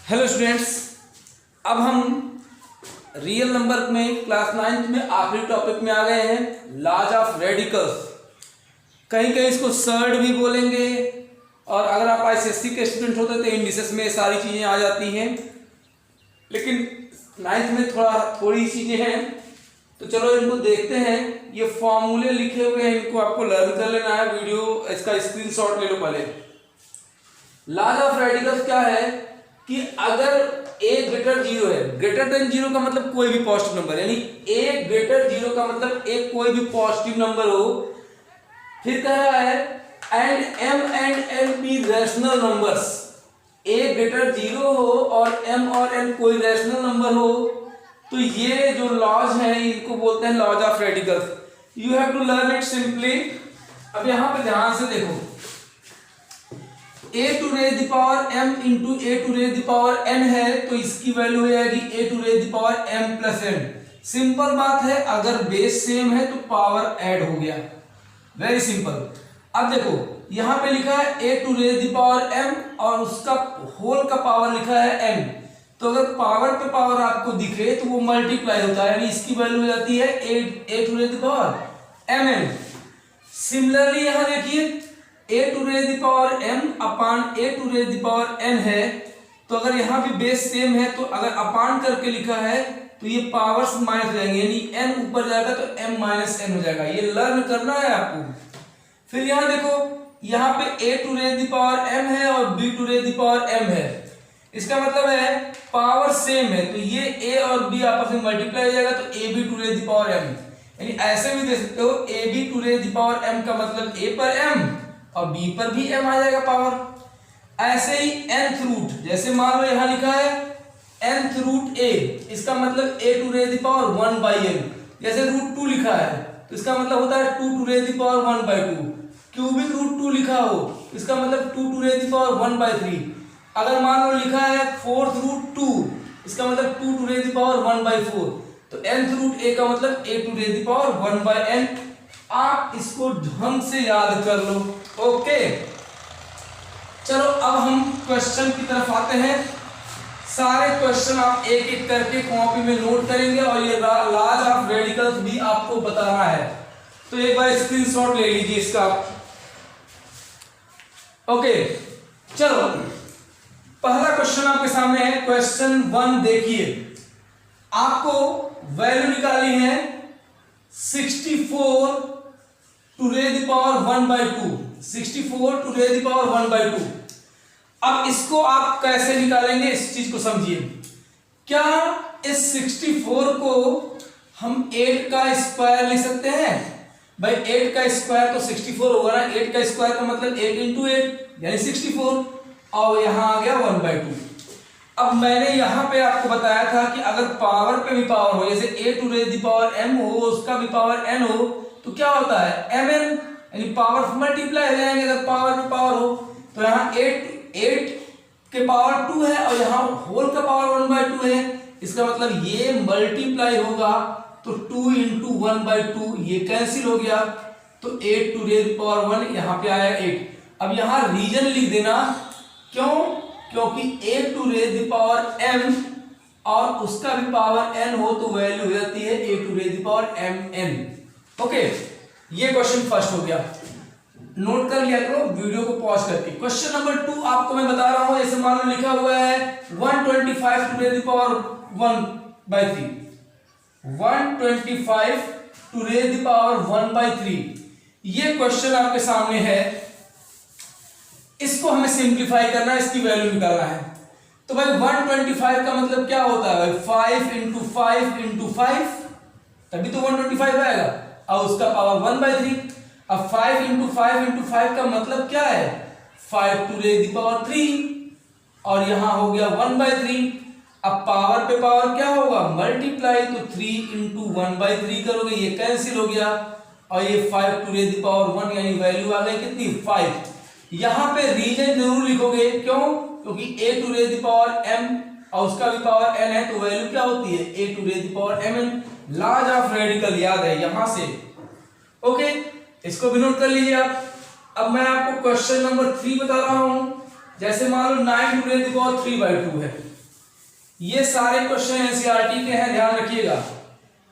Hello students, अब हम real number में क्लास 9th में आखिरी टॉपिक में आ गए हैं, लॉज ऑफ रेडिकल्स। कहीं कहीं इसको सर्ड भी बोलेंगे, और अगर आप आईसीएससी के स्टूडेंट होते तो इंडिसेस में सारी चीज़ें आ जाती हैं, लेकिन 9th में थोड़ी चीज़ें हैं। तो चलो इनको देखते हैं। ये फॉर्मूले लिखे हुए हैं, इनको आपको लर्न कर लेना है। वीडियो इसका स्क्रीनशॉट ले लो पहले। लॉज ऑफ रेडिकल्स क्या है कि अगर a ग्रेटर 0 है, ग्रेटर देन 0 का मतलब कोई भी पॉजिटिव नंबर, यानी a ग्रेटर 0 का मतलब एक कोई भी पॉजिटिव नंबर हो। फिर कह रहा है and m and n B rational numbers, a greater 0 हो और m और n कोई रैशनल नंबर हो, तो ये जो लॉज है इनको बोलते हैं laws of radicals. You have to learn it simply. अब यहां पे ध्यान से देखो, a to raise the power m into a to raise the power n है, तो इसकी वैल्यू हो जाएगी a to raise the power m plus n। Simple बात है, अगर बेस सेम है तो पावर ऐड हो गया, वेरी सिंपल। अब देखो यहां पे लिखा है a to raise the power m और उसका होल का पावर लिखा है n, तो अगर पावर पे पावर आपको दिखे तो वो मल्टीप्लाई होता है, यानी इसकी वैल्यू हो जाती है a to raise the power mn। Similarly यहां देखिए a to raise the power m upon a to raise the power n है, तो अगर यहाँ भी बेस सेम है तो अगर अपान करके लिखा है तो ये पावर्स माइनस हो जाएंगे, यानी n ऊपर जाएगा तो m माइनस n हो जाएगा। ये लर्न करना है आपको। फिर यहाँ देखो, यहाँ पे a to raise the power m है और b to raise the power m है, इसका मतलब है पावर सेम है, तो ये a और b आपस में मल्टीप्लाई हो जाएगा तो ab to raise the power m। यानी ऐसे भी दे सकते हो, ab to raise the power m का मतलब a पर m और b पर भी m आ जाएगा पावर। ऐसे ही nth रूट, जैसे मान लो यहाँ लिखा है nth रूट a, इसका मतलब a to raise the power 1 by n। जैसे रूट 2 लिखा है तो इसका मतलब होता है 2 to raise the power 1 by 2। Cubic root 2 लिखा हो इसका मतलब 2 to raise the power 1 by 3। अगर मान लो लिखा है 4th रूट 2, इसका मतलब 2 to raise the power 1 by 4, तो nth रूट a का मतलब a to raise the power 1 by n। आप इसको ढंग से याद कर लो। ओके, चलो अब हम क्वेश्चन की तरफ आते हैं। सारे क्वेश्चन आप एक एक करके कॉपी में नोट करेंगे और ये लॉज ऑफ रेडिकल्स भी आपको बताना है, तो एक बार स्क्रीनशॉट ले लीजिए इसका। ओके, चलो पहला क्वेश्चन आपके सामने है। क्वेश्चन 1 देखिए, आपको वैल्यू निकाली है 64 to raise the power 1 by 2, 64 to raise the power 1 by 2। अब इसको आप कैसे निकालेंगे, इस चीज को समझिए। क्या इस 64 को हम 8 का स्क्वायर लिख सकते हैं? भाई 8 का स्क्वायर तो 64 होगा ना, 8 का स्क्वायर का मतलब 8 इंटू 8 यानी 64, और यहां आ गया 1 बाई 2। अब मैंने यहां पे आपको बताया था कि अगर पावर पे भी पावर हो, जैसे a to raise the power m हो, उसका भी पावर n हो, तो क्या होता है mn, यानी पावर मल्टीप्लाई हो जाएंगे अगर पावर पे पावर हो। तो यहाँ 8 के पावर 2 है और यहाँ होल का पावर 1 बाई 2 है, इसका मतलब ये मल्टीप्लाई होगा तो 2 इंटू 1 बाई 2 ये कैंसिल हो गया, तो 8 टू रेज पावर 1 यहाँ पे आया 8। अब यहाँ रीजन लिख देना, क्यों? क्योंकि a to raise the power m और उसका भी पावर n हो तो वैल्यू हो जाती है a to raise the power mn। Okay, ये क्वेश्चन फर्स्ट हो गया, नोट कर लिया करो वीडियो को पॉज करके। क्वेश्चन नंबर 2 आपको मैं बता रहा हूं, जैसे मान लो लिखा हुआ है 125 to raise the power 1 by 3, 125 to raise the power 1 by 3। ये क्वेश्चन आपके सामने है, इसको हमें सिंप्लीफाई करना है, इसकी वैल्यू निकालना है। तो भाई 125 का मतलब क्या होता है भाई 5 इंटू 5 इंटू 5, तभी तो 125 आएगा, और उसका पावर 1 बाई 3। अब 5 इंटू 5 इंटू 5 का मतलब क्या है 5 टू रेज द पावर 3, और यहां हो गया 1 बाई 3। अब पावर पे पावर क्या होगा मल्टीप्लाई, तो 3 इंटू 1 बाई 3 करोगे, ये कैंसिल हो गया, और ये 5 टू रेज द पावर 1 यानी वैल्यू आ गई कितनी 5। यहां पे रीजन जरूर लिखोगे, क्यों? क्योंकि a to raise the power m और उसका भी पावर n है, तो वैल्यू क्या होती है a to raise the power mn। Laws of radical याद है यहां से। ओके, इसको भी नोट कर लीजिए आप। अब मैं आपको क्वेश्चन नंबर 3 बता रहा हूं, जैसे मान लो 9 to raise the power 3 by 2 है, ये सारे क्वेश्चन एनसीईआरटी के हैं, ध्यान रखिएगा।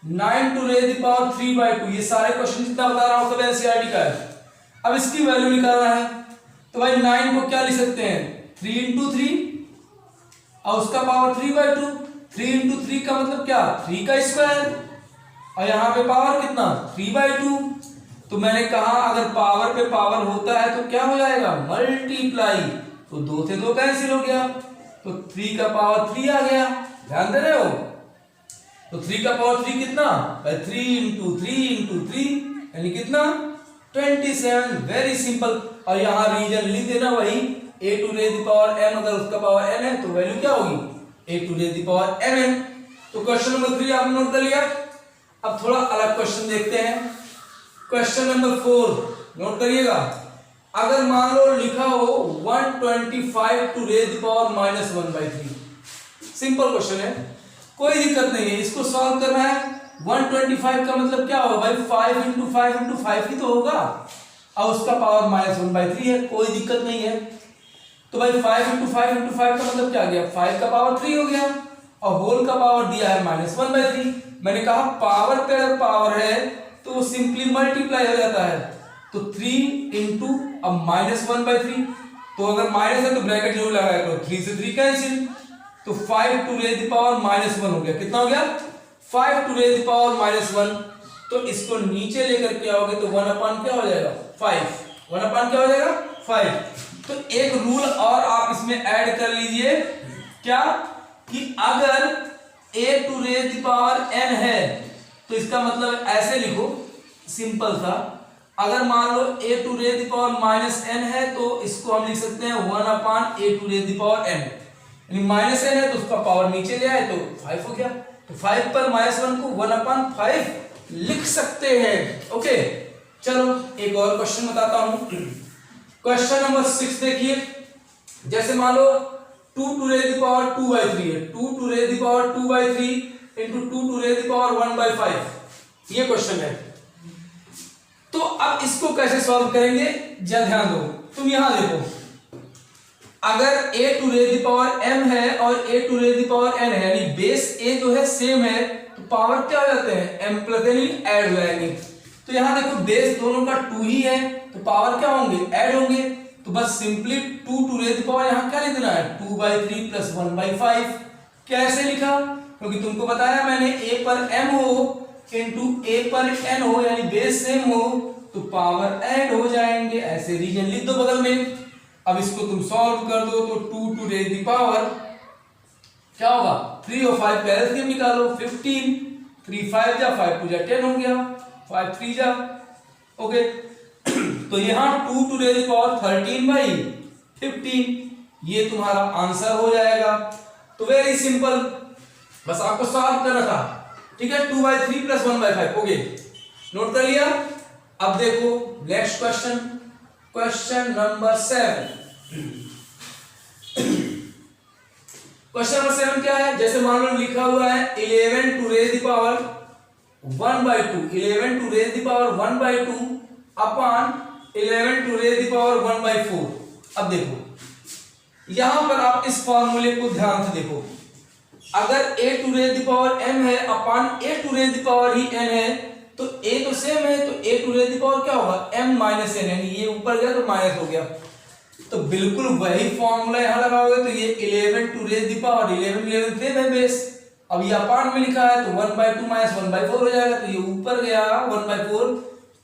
9 टू रेज द पावर 3/2, ये सारे क्वेश्चन जितना बता रहा हूं सब एनसीईआरटी का है। अब इसकी वैल्यू निकालना है, तो भाई 9 को क्या लिख सकते हैं 3 इंटू 3 और उसका पावर 3/2। 3 इंटू 3 का मतलब क्या 3 का स्क्वायर, और यहाँ पे पावर कितना 3/2। तो मैंने कहा अगर पावर पे पावर होता है तो क्या हो जाएगा मल्टीप्लाई, तो 2 से 2 कैंसिल हो गया, तो 3 का पावर 3 आ गया, ध्यान दे रहे हो। तो 3 का पावर 3 कितना 3 इंटू 3 इंटू 3 यानी कितना 27, वेरी सिंपल। और यहाँ रीजन लिख देना वही a to raise the power m, अगर उसका पावर n है तो वैल्यू क्या होगी a to raise the power mn। तो क्वेश्चन नंबर 3 आपने नोट कर लिया। अब थोड़ा अलग क्वेश्चन देखते हैं, क्वेश्चन नंबर 4 नोट करिएगा। अगर मान लो लिखा हो 125 to raise the power -1/3, simple question है, कोई दिक्कत नहीं है, इसको सॉल्व करना है। 125 का मतलब क्या होगा भाई 5 इंटू 5 इंटू 5 ही तो होगा, और उसका पावर -1/3 है, कोई दिक्कत नहीं है। तो भाई 5 इंटू 5 इंटू 5 का मतलब क्या आ गया 5 का पावर 3 हो गया, और होल का पावर दिया है -1/3। मैंने कहा पावर पे अगर पावर है तो वो सिंपली मल्टीप्लाई हो जाता है, तो 3 इंटू अब -1/3, तो अगर माइनस है तो ब्रैकेट जरूर लगाया करो, 3 से 3 कैंसिल, तो 5 टू रेज द पावर -1 हो गया, कितना हो गया 5 टू रेज द पावर -1। तो इसको नीचे लेकर के आओगे तो 1 अपॉन क्या हो जाएगा 5, 1 अपॉन क्या हो जाएगा 5। तो एक रूल और आप इसमें ऐड कर लीजिए, क्या कि अगर a to raise the power n है तो इसका मतलब ऐसे लिखो, सिंपल था, अगर मान लो a to raise the power -n है तो इसको हम लिख सकते हैं 1 upon a to raise the power n, यानी -n है तो उसका पावर नीचे ले आए तो 5 हो गया, तो 5 पर -1 को 1 अपॉन 5 लिख सकते हैं। ओके, चलो एक और क्वेश्चन बताता हूं। क्वेश्चन नंबर 6 देखिए, जैसे मान लो 2 टू रेज द पावर 2/3 है, 2 to raise the power 2/3 into 2 to raise the power 1/5, ये क्वेश्चन है। तो अब इसको कैसे सॉल्व करेंगे जरा ध्यान दो, तुम यहां देखो, अगर a to raise the power m है और a to raise the power n है, यानी बेस a जो है सेम है, तो पावर क्या हो जाते हैं m प्लस n ऐड हो जाएंगे। तो यहां देखो बेस दोनों का 2 ही है, तो पावर क्या होंगे ऐड होंगे, तो बस simply 2 to raise the power यहां क्या लिख देना है 2/3 प्लस 1/5। कैसे लिखा, क्योंकि तुमको बताया मैंने a पर m हो इंटू a पर n हो, यानी बेस सेम हो तो पावर ऐड हो जाएंगे, ऐसे रीजन लिख दो बगल में। अब इसको तुम सॉल्व कर दो तो 2 टू रेज द पावर क्या होगा 3 और 5 का एलसीएम निकालो 15, 3 5 जा 5 2 जा 10 हो गया, 5 3 जा, ओके। तो यहाँ 2 टू रेज द पावर 13/15, ये तुम्हारा आंसर हो जाएगा। तो वेरी सिंपल, बस आपको सॉल्व करना था, ठीक है। 2/3 प्लस 1/5 ओके, नोट कर लिया। अब देखो next question, question number 7। Question number 7 क्या है, जैसे मान लो लिखा हुआ है 11 to raise the power 1/2, 11 to raise the power 1/2 upon 11 to raise the power 1/4। अब देखो यहां पर आप इस फॉर्मूले को ध्यान से देखो, अगर a to raise the power m है upon a to raise the power ही n है, तो a तो सेम है, तो a to raise the power क्या होगा m माइनस n, यानी ये ऊपर गया तो माइनस हो गया, तो बिल्कुल वही फॉर्मूला यहां लगाओगे तो ये 11 to raise the power 11 same है बेस, अब ये अपार्ट में लिखा है तो 1/2 माइनस 1/4 हो जाएगा, तो ये ऊपर गया 1/4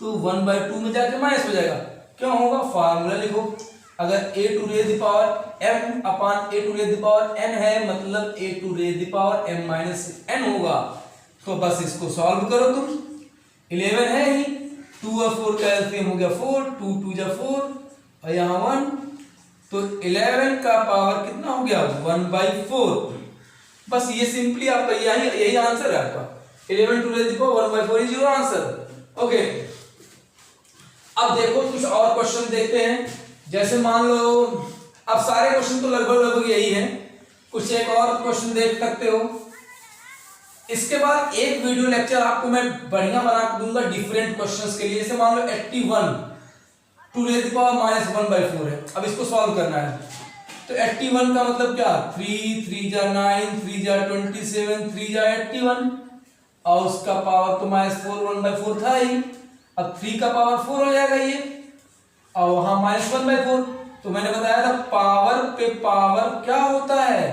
तो 1/2 में जाके माइनस हो जाएगा, क्यों होगा फॉर्मूला लिखो, अगर a to raise the power m upon a to raise the power n है, मतलब a to raise the power m minus n होगा, तो बस इसको सॉल्व करो तुम, 11 है ही, 2 और 4 का एलसीएम हो गया 4, 2 2 जा 4 और यहाँ 1, तो 11 का पावर कितना हो गया 1/4। बस ये सिंपली आपका यही आंसर है आपका, 11 to raise the power 1/4 is your answer. Okay, अब देखो कुछ और क्वेश्चन देखते हैं, जैसे मान लो, अब सारे क्वेश्चन तो लगभग यही हैं, कुछ एक और क्वेश्चन देख सकते हो। इसके बाद एक वीडियो लेक्चर आपको मैं बढ़िया बना के दूंगा डिफरेंट क्वेश्चंस के लिए, जैसे मान लो 81 टू रेज द पावर -1/4 है, अब इसको सॉल्व करना है, तो 81 का मतलब क्या, 3 3 जा 9, 3 जा 27, 3 जा 81, और उसका पावर तो -4 1/4 था ही। अब 3 का पावर 4 हो जाएगा ये, और वहां -1/4। तो मैंने बताया था पावर पे पावर क्या होता है,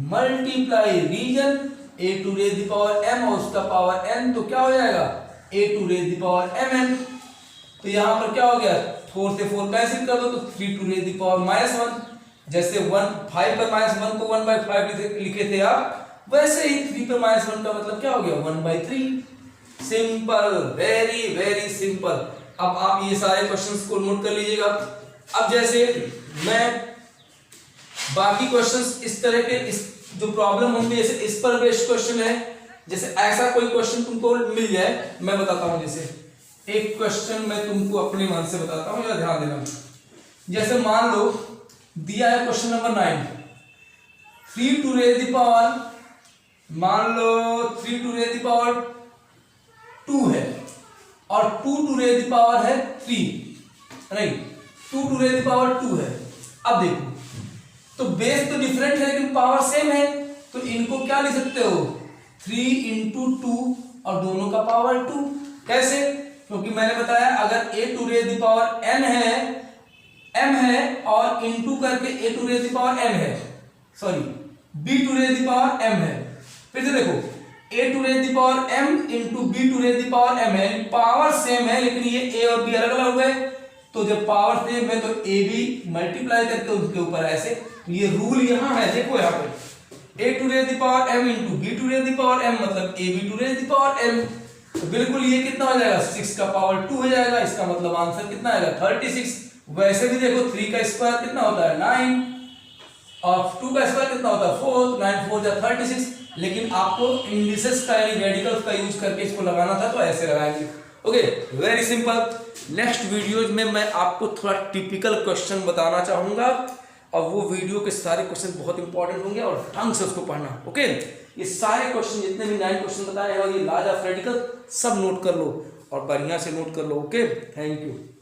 multiply reason, a to raise the power m और उसका पावर n, तो क्या हो जाएगा a to raise the power mn। तो यहां पर क्या हो गया, 4 से 4 कैंसिल कर दो तो 3 टू रेज द पावर -1। जैसे 5 पर -1 को 1/5 लिखे थे आप, वैसे ही 3 पर -1 का मतलब क्या हो गया 1/3। Simple, very very simple. अब आप ये सारे क्वेश्चंस को नोट कर लीजिएगा। अब जैसे मैं बाकी क्वेश्चंस इस तरह के, इस जो प्रॉब्लम होंगे जैसे इस पर बेस्ड क्वेश्चन है, जैसे ऐसा कोई क्वेश्चन तुमको मिल जाए, मैं बताता हूं। जैसे एक क्वेश्चन मैं तुमको अपने मन से बताता हूं, जरा ध्यान देना। जैसे मान लो दिया है question number 9, 3 to raise the power, मान लो 3 टू रेज द पावर 2 है, और 2 टू रेज द पावर है 3, नहीं 2 टू रेज द पावर 2 है। अब देखो तो बेस तो डिफरेंट है लेकिन पावर सेम है, तो इनको क्या लिख सकते हो 3 इंटू 2 और दोनों का पावर 2। कैसे, क्योंकि मैंने बताया अगर a to raise the power n है, m है, और इंटू करके a to raise the power m है, sorry b to raise the power m है। फिर से देखो a to raise the power m into b to raise the power m है, पावर सेम है लेकिन ये a और b अलग अलग हुए। तो जब पावर सेम है तो a b मल्टीप्लाई करके उसके ऊपर ऐसे, तो ये रूल यहां है, देखो यहां पे a to raise the power m into b to raise the power m मतलब a b to raise the power m। तो बिल्कुल ये कितना हो जाएगा 6 का पावर 2 हो जाएगा, इसका मतलब आंसर कितना आएगा 36। वैसे भी देखो 3 का स्क्वायर कितना होता है 9, और 2 का स्क्वायर कितना होता है 4, 9 4 जा 36। लेकिन आपको इंडिसेस का यानी रेडिकल्स का यूज करके इसको लगाना था, तो ऐसे लगाएंगे। Okay, very simple. Next videos में मैं आपको थोड़ा टिपिकल क्वेश्चन बताना चाहूंगा, और वो वीडियो के सारे क्वेश्चन बहुत इंपॉर्टेंट होंगे और ढंग से उसको पढ़ना। ओके, ये सारे क्वेश्चन जितने भी 9 क्वेश्चन बताए हैं और ये लॉज ऑफ रेडिकल सब नोट कर लो और बढ़िया से नोट कर लो। Okay, thank you.